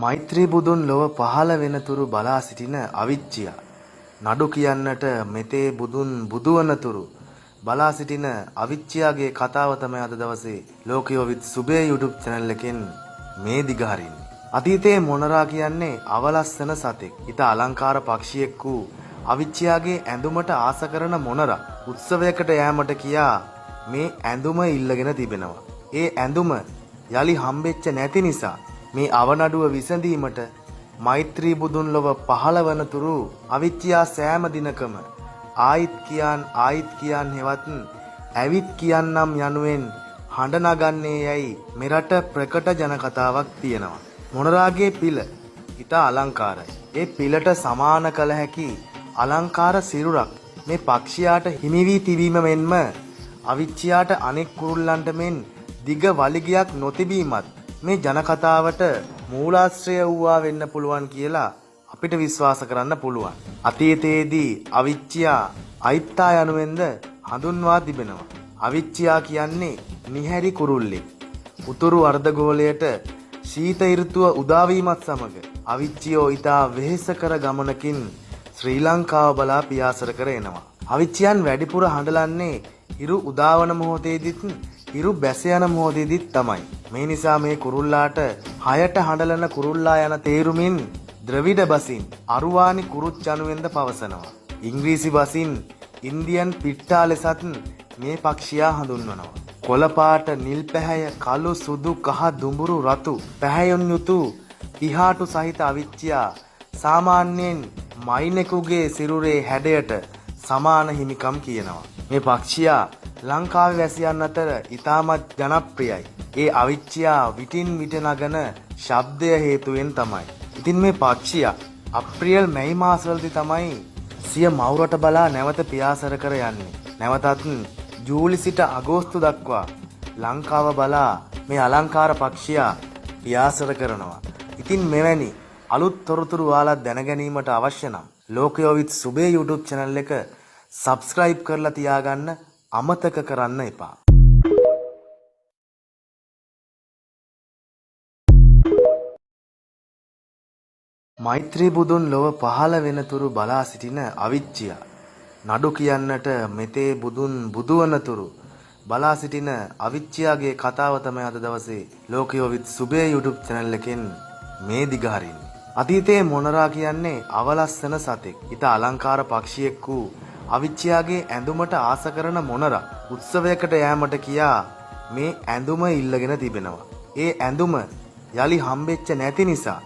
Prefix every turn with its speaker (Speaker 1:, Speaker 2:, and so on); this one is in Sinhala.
Speaker 1: මෛත්‍රී බුදුන් ලොව පහළ වෙනතුරු බලා සිටින අවිච්ඡිය නඩු කියන්නට මෙතේ බුදුන් බුදුවනතුරු බලා සිටින අවිච්ඡියාගේ කතාව තමයි අද දවසේ ලෝකයෝ විත් සුබේ YouTube channel එකෙන් මේ දිගහරින්නේ. අතීතයේ මොනරා කියන්නේ අවලස්සන සතෙක්. ඊට අලංකාර පක්ෂියෙක් වූ අවිච්ඡියාගේ ඇඳුමට ආස කරන මොනරා උත්සවයකට යෑමට කියා මේ ඇඳුම ඉල්ලගෙන තිබෙනවා. ඒ ඇඳුම යලි හම්බෙච්ච නැති නිසා මේ අවනඩුව විසඳීමට මෛත්‍රී බුදුන් ලොව පහළ වනතුරු අවිච්ඡියා සෑම දිනකම ආයිත් කියන් හෙවත් ඇවිත් කියන්නම් යනුවෙන් හඬ නගන්නේ යයි මෙරට ප්‍රකට ජන කතාවක් තියෙනවා. මොනරාගේ පිළ ඊට අලංකාරයි. ඒ පිළට සමාන කළ හැකි අලංකාර සිරුරක් මේ පක්ෂියාට හිමි වී තිබීම මෙන්ම අවිච්ඡියාට අනෙක් කුරුල්ලන්ට මෙන් දිග වලිගයක් නොතිබීමත් මේ ජන කතාවට මූලාශ්‍රය වූවා වෙන්න පුළුවන් කියලා අපිට විශ්වාස කරන්න පුළුවන්. අතීතයේදී අවිච්ඡියා අයිත්තා යනුවෙන්ද හඳුන්වා තිබෙනවා. අවිච්ඡියා කියන්නේ නිහැරි කුරුල්ලෙක්. උතුරු අර්ධගෝලයට ශීත ඍතුව උදා වීමත් සමග අවිච්ඡියෝ ඊටා වෙහෙසකර ගමනකින් ශ්‍රී ලංකාව බලා පියාසර කර එනවා. අවිච්ඡියන් වැඩිපුර හඬලන්නේ හිරු උදාවන මොහොතේදීත් හිරු බැස යන මොහොතේදීත් තමයි. මේ නිසා මේ කුරුල්ලාට හයට හඬලන කුරුල්ලා යන තේරුමින් ද්‍රවිඩ බසින් අරුවානි කුරුච් යනුවෙන්ද පවසනවා. ඉංග්‍රීසි බසින් ඉන්දියන් පිට්ටා ලෙසත් මේ පක්ෂියා හඳුන්වනවා. කොළ පාට, නිල් පැහැය, කළු, සුදු, කහ, දුඹුරු, රතු පැහැයොන් යුතු පිහාටු සහිත අවිච්ඡියා සාමාන්‍යයෙන් මයිනෙකුගේ සිරුරේ හැඩයට සමාන හිමිකම් කියනවා. මේ පක්ෂියා ලංකාවේ වැසියන් අතර ඉතාමත් ජනප්‍රියයි. ඒ අවිච්ඡියා විටින් විට නගන ශබ්දය හේතුවෙන් තමයි. ඉතින් මේ පක්ෂියා අප්‍රේල් මැයි මාසවලදී තමයි සිය මවුරට බලා නැවත පියාසර කර යන්නේ. නැවතත් ජූලි සිට අගෝස්තු දක්වා ලංකාව බලා මේ අලංකාර පක්ෂියා පියාසර කරනවා. ඉතින් මෙවැනි අලුත් තොරතුරු ඔයාලා දැන ගැනීමට අවශ්‍ය නම් ලෝකයෝ විත් සුබේ YouTube channel එක subscribe කරලා තියාගන්න අමතක කරන්න එපා. මෛත්‍රී බුදුන් ලොව පහළ වෙනතුරු බලා සිටින අවිච්ඡිය නඩු කියන්නට මෙතේ බුදුන් බුදුවනතුරු බලා සිටින අවිච්ඡියාගේ කතාව තමයි අද දවසේ ලෝකයෝ විත් සුබේ YouTube channel එකෙන් මේ දිගහරින්නේ. අතීතයේ මොනරා කියන්නේ අවලස්සන සතෙක්. ඊට අලංකාර පක්ෂියෙක් වූ අවිච්ඡියාගේ ඇඳුමට ආස කරන මොනරා උත්සවයකට යෑමට කියා මේ ඇඳුම ඉල්ලගෙන තිබෙනවා. ඒ ඇඳුම යලි හම්බෙච්ච නැති නිසා